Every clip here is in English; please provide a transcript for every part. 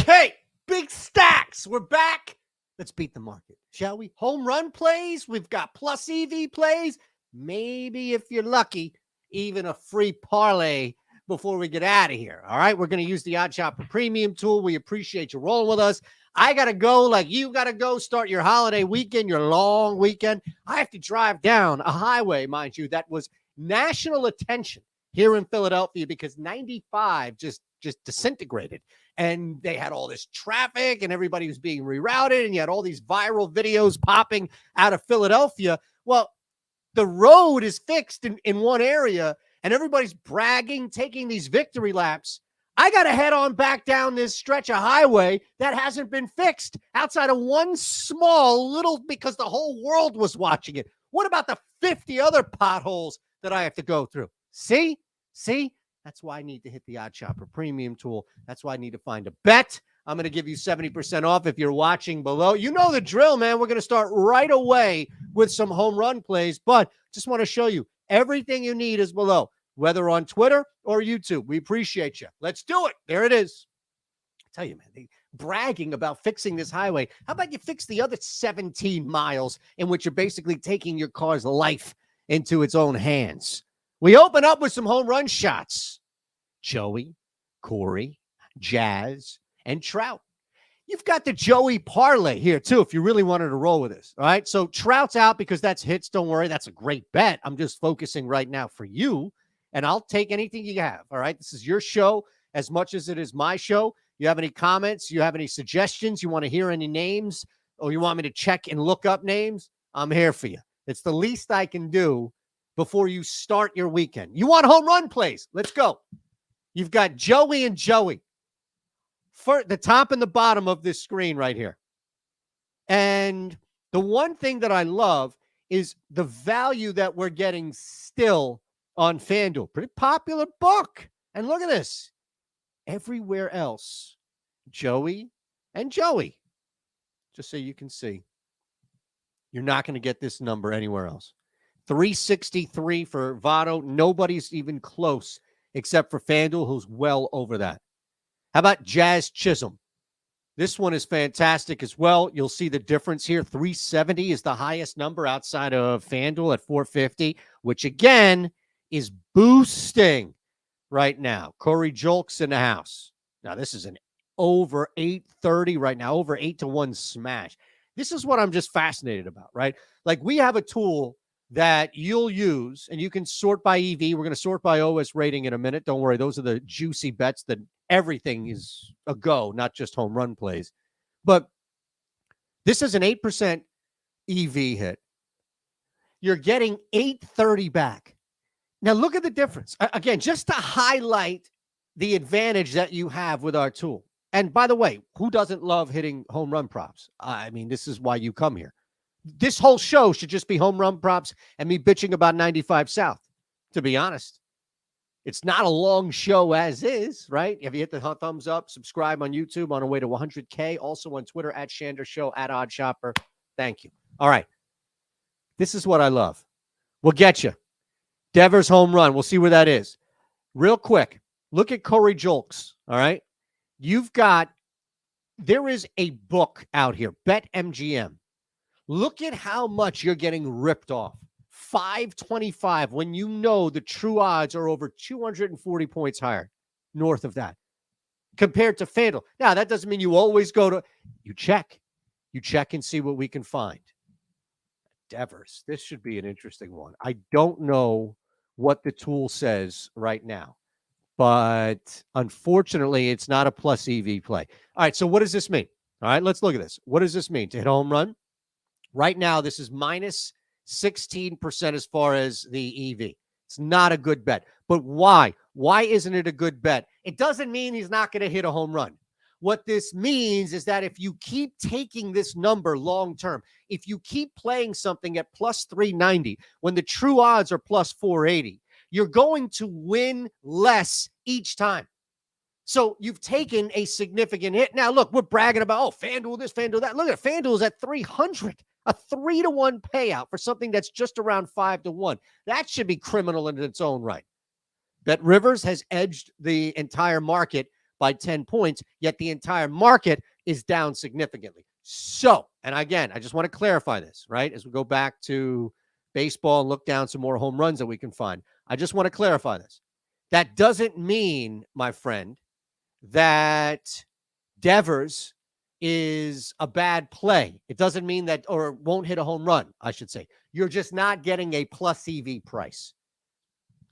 Okay, big stacks. We're back. Let's beat the market, shall we? Home run plays. We've got plus EV plays. Maybe if you're lucky, even a free parlay before we get out of here. All right, we're going to use the OddsShopper Premium tool. We appreciate you rolling with us. I got to go like you got to go start your holiday weekend, your long weekend. I have to drive down a highway, mind you, that was national attention here in Philadelphia because 95 just disintegrated. And they had all this traffic and everybody was being rerouted. And you had all these viral videos popping out of Philadelphia. Well, the road is fixed in one area and everybody's bragging, taking these victory laps. I got to head on back down this stretch of highway that hasn't been fixed outside of one small little because the whole world was watching it. What about the 50 other potholes that I have to go through? See? That's why I need to hit the OddsShopper Premium tool. That's why I need to find a bet. I'm going to give you 70% off if you're watching below. You know the drill, man. We're going to start right away with some home run plays, but just want to show you everything you need is below, whether on Twitter or YouTube. We appreciate you. Let's do it. There it is. I tell you, man, they bragging about fixing this highway. How about you fix the other 17 miles in which you're basically taking your car's life into its own hands? We open up with some home run shots. Joey, Corey, Jazz, and Trout. You've got the Joey parlay here, too, if you really wanted to roll with this. All right, so Trout's out because that's hits. Don't worry, that's a great bet. I'm just focusing right now for you, and I'll take anything you have. All right, this is your show as much as it is my show. You have any comments? You have any suggestions? You want to hear any names? Or you want me to check and look up names? I'm here for you. It's the least I can do before you start your weekend. You want home run plays? Let's go. You've got Joey and Joey for the top and the bottom of this screen right here. And the one thing that I love is the value that we're getting still on FanDuel. Pretty popular book. And look at this. Everywhere else, Joey and Joey. Just so you can see. You're not going to get this number anywhere else. 363 for Votto. Nobody's even close except for FanDuel, who's well over that. How about Jazz Chisholm? This one is fantastic as well. You'll see the difference here. 370 is the highest number outside of FanDuel at 450, which again is boosting right now. Corey Julks in the house. Now, this is an over 830 right now, over 8-1 smash. This is what I'm just fascinated about, right? Like we have a tool that you'll use, and you can sort by EV. We're going to sort by OS rating in a minute. Don't worry. Those are the juicy bets that everything is a go, not just home run plays. But this is an 8% EV hit. You're getting 830 back. Now, look at the difference. Again, just to highlight the advantage that you have with our tool. And by the way, who doesn't love hitting home run props? I mean, this is why you come here. This whole show should just be home run props and me bitching about 95 South, to be honest. It's not a long show as is, right? If you hit the thumbs up, subscribe on YouTube on our way to 100K. Also on Twitter, at Shander Show, at OddsShopper. Thank you. All right. This is what I love. We'll get you. Devers home run. We'll see where that is. Real quick, look at Corey Julks, all right? There is a book out here, BetMGM. Look at how much you're getting ripped off. 525 when you know the true odds are over 240 points higher north of that compared to FanDuel. Now, that doesn't mean you always go to – you check and see what we can find. Devers, this should be an interesting one. I don't know what the tool says right now, but unfortunately, it's not a plus EV play. All right, so what does this mean? All right, let's look at this. What does this mean? To hit a home run? Right now, this is minus 16% as far as the EV. It's not a good bet. But why? Why isn't it a good bet? It doesn't mean he's not going to hit a home run. What this means is that if you keep taking this number long term, if you keep playing something at plus 390 when the true odds are plus 480, you're going to win less each time. So you've taken a significant hit. Now, look, we're bragging about, FanDuel this, FanDuel that. Look at FanDuel's at 300. A 3-1 payout for something that's just around 5-1. That should be criminal in its own right. Bet Rivers has edged the entire market by 10 points, yet the entire market is down significantly. So, and again, I just want to clarify this, right? As we go back to baseball and look down some more home runs that we can find. I just want to clarify this. That doesn't mean, my friend, that Devers is a bad play. It doesn't mean that, or won't hit a home run, I should say. You're just not getting a plus EV price.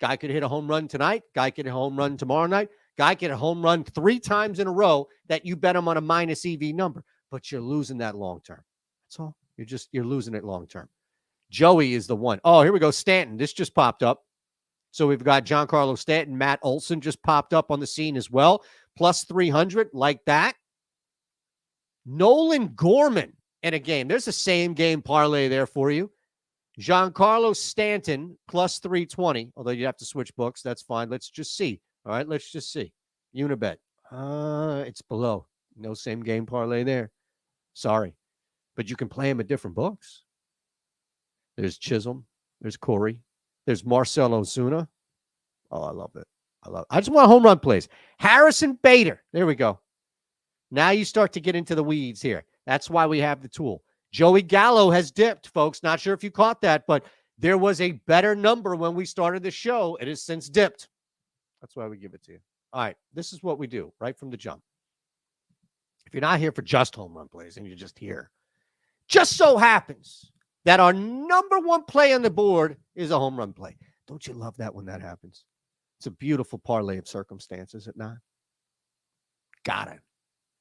Guy could hit a home run tonight. Guy could hit a home run tomorrow night. Guy could hit a home run 3 times in a row that you bet him on a minus EV number, but you're losing that long term. That's all. You're losing it long term. Joey is the one. Oh, here we go. Stanton. This just popped up. So we've got Giancarlo Stanton. Matt Olson just popped up on the scene as well. Plus 300, like that. Nolan Gorman in a game. There's a same game parlay there for you. Giancarlo Stanton plus 320, although you have to switch books. That's fine. Let's just see. All right, let's just see. Unibet. It's below. No same game parlay there. Sorry. But you can play him at different books. There's Chisholm. There's Corey. There's Marcell Ozuna. Oh, I love it. I just want home run plays. Harrison Bader. There we go. Now you start to get into the weeds here. That's why we have the tool. Joey Gallo has dipped, folks. Not sure if you caught that, but there was a better number when we started the show. It has since dipped. That's why we give it to you. All right, this is what we do right from the jump. If you're not here for just home run plays and you're just here, just so happens that our number one play on the board is a home run play. Don't you love that when that happens? It's a beautiful parlay of circumstances, is it not? Got it.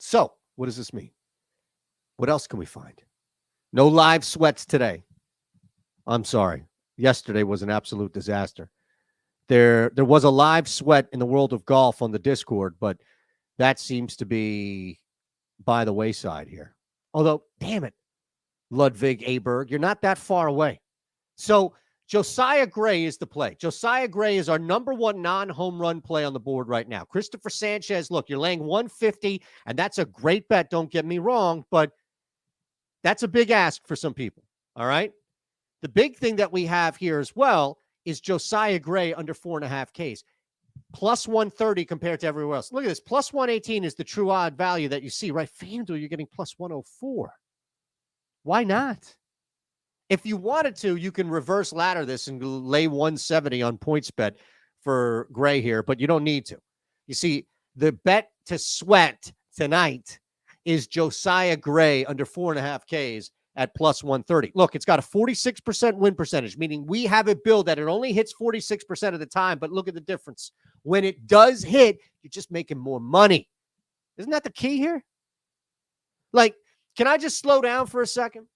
So, what does this mean? What else can we find? No live sweats today. I'm sorry. Yesterday was an absolute disaster. There was a live sweat in the world of golf on the Discord, but that seems to be by the wayside here. Although, damn it, Ludwig Aberg, you're not that far away. So, Josiah Gray is the play. Josiah Gray is our number one non-home run play on the board right now. Christopher Sanchez, look, you're laying 150, and that's a great bet, don't get me wrong, but that's a big ask for some people, all right? The big thing that we have here as well is Josiah Gray under 4.5 Ks. Plus 130 compared to everywhere else. Look at this. Plus 118 is the true odd value that you see, right? FanDuel, you're getting plus 104. Why not? If you wanted to, you can reverse ladder this and lay 170 on PointsBet for Gray here, but you don't need to. You see, the bet to sweat tonight is Josiah Gray under 4.5 Ks at plus 130. Look, it's got a 46% win percentage, meaning we have it billed that it only hits 46% of the time, but look at the difference. When it does hit, you're just making more money. Isn't that the key here? Like, can I just slow down for a second?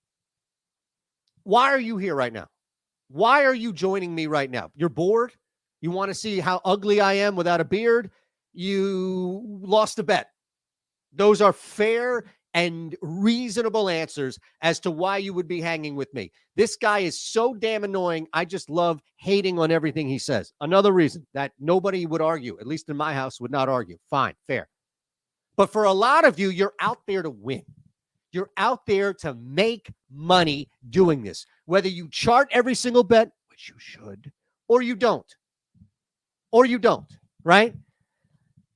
Why are you here right now? Why are you joining me right now? You're bored? You want to see how ugly I am without a beard? You lost a bet. Those are fair and reasonable answers as to why you would be hanging with me. This guy is so damn annoying. I just love hating on everything he says. Another reason that nobody would argue, at least in my house, would not argue. Fine, fair. But for a lot of you, you're out there to win. You're out there to make money doing this. Whether you chart every single bet, which you should, or you don't. Or you don't, right?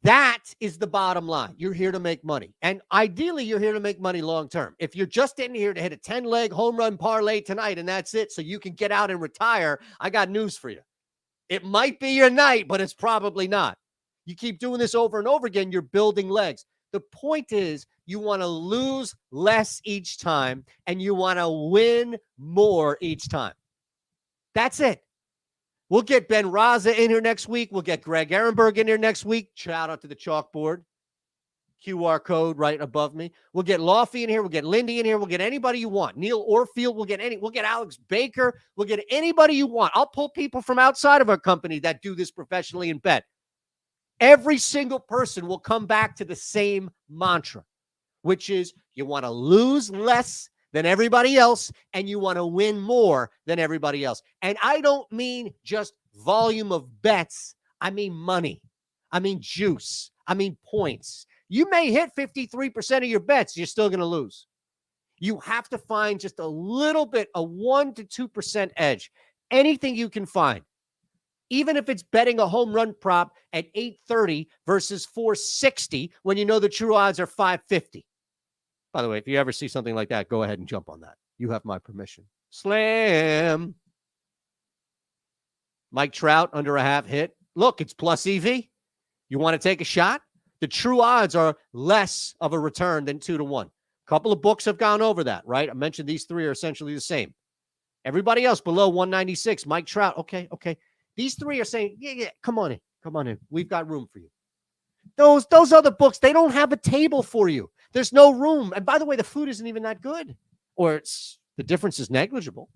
That is the bottom line. You're here to make money. And ideally, you're here to make money long term. If you're just in here to hit a 10-leg home run parlay tonight and that's it, so you can get out and retire, I got news for you. It might be your night, but it's probably not. You keep doing this over and over again, you're building legs. The point is, you want to lose less each time, and you want to win more each time. That's it. We'll get Ben Raza in here next week. We'll get Greg Ehrenberg in here next week. Shout out to the chalkboard. QR code right above me. We'll get Laufey in here. We'll get Lindy in here. We'll get anybody you want. Neil Orfield. We'll get Alex Baker. We'll get anybody you want. I'll pull people from outside of our company that do this professionally and bet. Every single person will come back to the same mantra, which is you want to lose less than everybody else, and you want to win more than everybody else. And I don't mean just volume of bets. I mean money. I mean juice. I mean points. You may hit 53% of your bets. You're still going to lose. You have to find just a little bit, a 1 to 2% edge. Anything you can find. even if it's betting a home run prop at 830 versus 460 when you know the true odds are 550. By the way, if you ever see something like that, go ahead and jump on that. You have my permission. Slam. Mike Trout under a half hit. Look, it's plus EV. You want to take a shot? The true odds are less of a return than 2-1. A couple of books have gone over that, right? I mentioned these three are essentially the same. Everybody else below 196, Mike Trout, okay. These three are saying, yeah, come on in. We've got room for you. Those other books, they don't have a table for you. There's no room. And by the way, the food isn't even that good. Or the difference is negligible.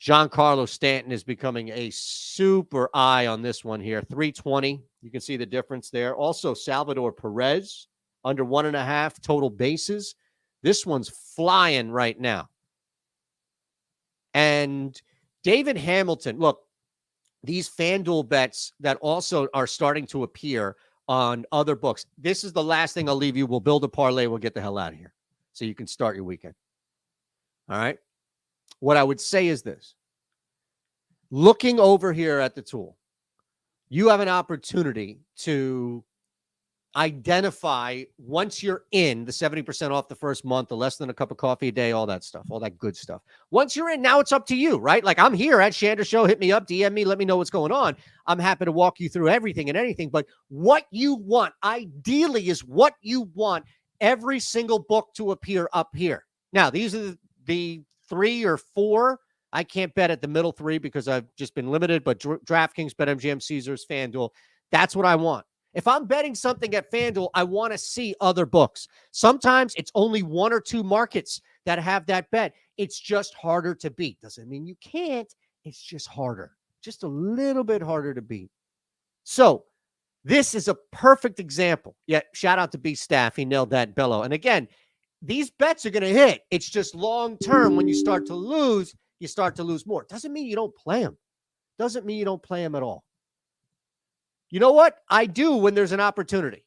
Giancarlo Stanton is becoming a super eye on this one here. 320. You can see the difference there. Also, Salvador Perez, under 1.5 total bases. This one's flying right now. And David Hamilton, look, these FanDuel bets that also are starting to appear on other books. This is the last thing I'll leave you. We'll build a parlay. We'll get the hell out of here so you can start your weekend. All right. What I would say is this. Looking over here at the tool, you have an opportunity to identify, once you're in, the 70% off the first month, the less than a cup of coffee a day, all that stuff, all that good stuff. Once you're in, now it's up to you, right? Like, I'm here at Shander Show. Hit me up, DM me, let me know what's going on. I'm happy to walk you through everything and anything. But what you want, ideally, is what you want every single book to appear up here. Now, these are the 3 or 4. I can't bet at the middle 3 because I've just been limited, but DraftKings, BetMGM, Caesars, FanDuel, that's what I want. If I'm betting something at FanDuel, I want to see other books. Sometimes it's only 1 or 2 markets that have that bet. It's just harder to beat. Doesn't mean you can't. It's just harder. Just a little bit harder to beat. So this is a perfect example. Yeah, shout out to B Staff. He nailed that bellow. And again, these bets are going to hit. It's just long term. When you start to lose, you start to lose more. Doesn't mean you don't play them. Doesn't mean you don't play them at all. You know what? I do when there's an opportunity.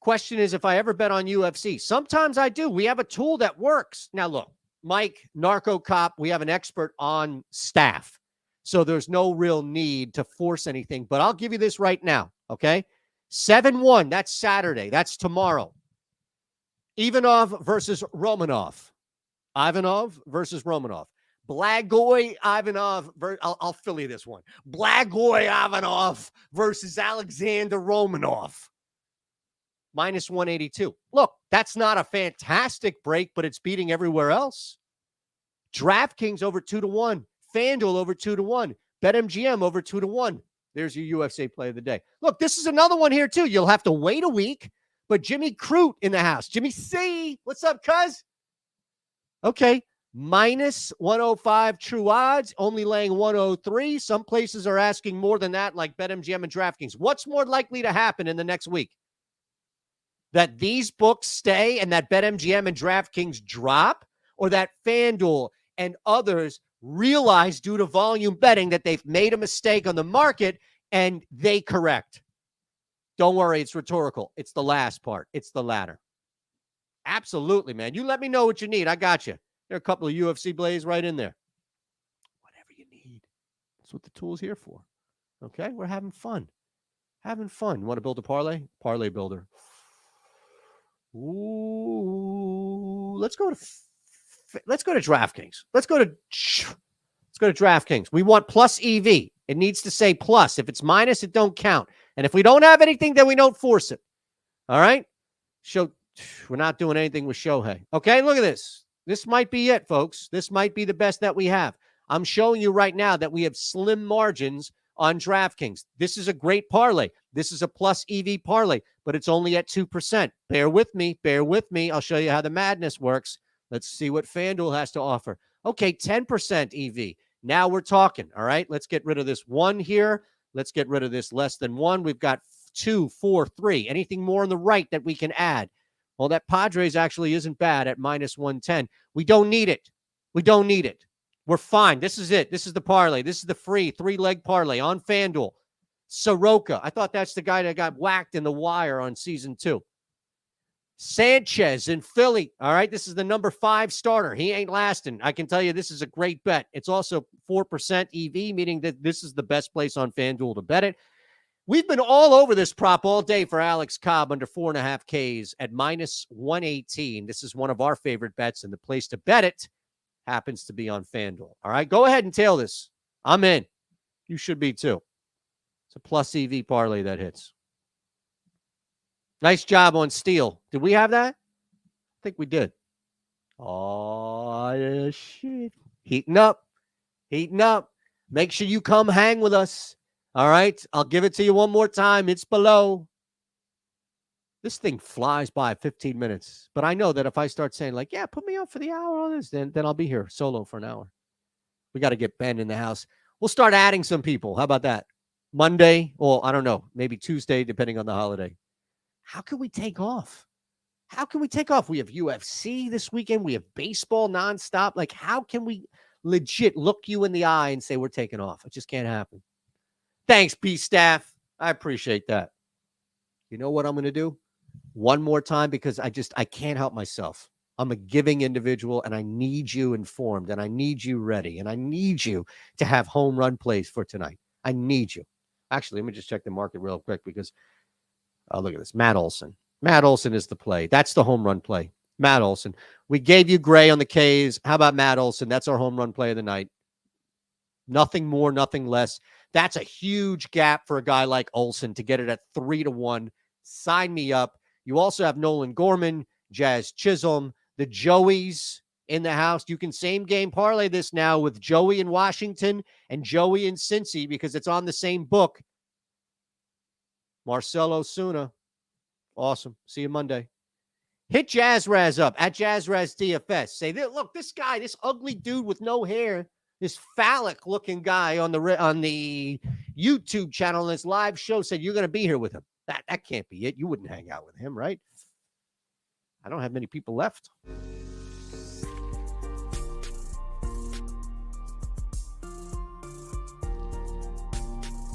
Question is if I ever bet on UFC. Sometimes I do. We have a tool that works. Now, look, Mike, Narco Cop, we have an expert on staff. So there's no real need to force anything. But I'll give you this right now, okay? 7-1, that's Saturday. That's tomorrow. Ivanov versus Romanov. Ivanov versus Romanov. Blagoy Ivanov, I'll fill you this one. Blagoy Ivanov versus Alexander Romanov. Minus 182. Look, that's not a fantastic break, but it's beating everywhere else. DraftKings over 2-1. FanDuel over 2-1. BetMGM over 2-1. There's your UFC play of the day. Look, this is another one here too. You'll have to wait a week, but Jimmy Crute in the house. Jimmy C. What's up, cuz? Okay. Minus 105 true odds, only laying 103. Some places are asking more than that, like BetMGM and DraftKings. What's more likely to happen in the next week? That these books stay and that BetMGM and DraftKings drop, or that FanDuel and others realize due to volume betting that they've made a mistake on the market and they correct? Don't worry, it's rhetorical. It's the last part. It's the latter. Absolutely, man. You let me know what you need. I got you. There are a couple of UFC plays right in there. Whatever you need. That's what the tool's here for. Okay? We're having fun. Having fun. You want to build a parlay? Parlay builder. Ooh. Let's go to DraftKings. Let's go to DraftKings. We want plus EV. It needs to say plus. If it's minus, it don't count. And if we don't have anything, then we don't force it. All right? We're not doing anything with Shohei. Okay? Look at this. This might be it, folks. This might be the best that we have. I'm showing you right now that we have slim margins on DraftKings. This is a great parlay. This is a plus EV parlay, but it's only at 2%. Bear with me. Bear with me. I'll show you how the madness works. Let's see what FanDuel has to offer. Okay, 10% EV. Now we're talking, all right? Let's get rid of this 1 here. Let's get rid of this less than 1. We've got 2, 4, 3. Anything more on the right that we can add? Well, that Padres actually isn't bad at minus 110. We don't need it. We don't need it. We're fine. This is it. This is the parlay. This is the free 3-leg parlay on FanDuel. Soroka. I thought that's the guy that got whacked in the wire on season 2. Sanchez in Philly. All right, this is the number 5 starter. He ain't lasting. I can tell you this is a great bet. It's also 4% EV, meaning that this is the best place on FanDuel to bet it. We've been all over this prop all day for Alex Cobb under 4.5 Ks at minus 118. This is one of our favorite bets, and the place to bet it happens to be on FanDuel. All right, go ahead and tail this. I'm in. You should be too. It's a plus EV parlay that hits. Nice job on Steele. Did we have that? I think we did. Oh, shit. Heating up. Heating up. Make sure you come hang with us. All right? I'll give it to you one more time. It's below. This thing flies by 15 minutes. But I know that if I start saying, like, yeah, put me up for the hour on this, then I'll be here solo for an hour. We got to get Ben in the house. We'll start adding some people. How about that? Monday, or I don't know, maybe Tuesday, depending on the holiday. How can we take off? How can we take off? We have UFC this weekend. We have baseball nonstop. Like, how can we legit look you in the eye and say we're taking off? It just can't happen. Thanks, B-Staff. I appreciate that. You know what I'm going to do? One more time, because I can't help myself. I'm a giving individual, and I need you informed, and I need you ready, and I need you to have home run plays for tonight. I need you. Actually, let me just check the market real quick, because look at this. Matt Olson. Matt Olson is the play. That's the home run play. Matt Olson. We gave you Gray on the Ks. How about Matt Olson? That's our home run play of the night. Nothing more, nothing less. That's a huge gap for a guy like Olson to get it at 3-1. Sign me up. You also have Nolan Gorman, Jazz Chisholm, the Joeys in the house. You can same game parlay this now with Joey in Washington and Joey in Cincy, because it's on the same book. Marcelo Osuna. Awesome. See you Monday. Hit Jazzraz up at Jazzraz DFS. Say, look, this guy, this ugly dude with no hair, this phallic-looking guy on the YouTube channel in this live show said you're going to be here with him. That can't be it. You wouldn't hang out with him, right? I don't have many people left.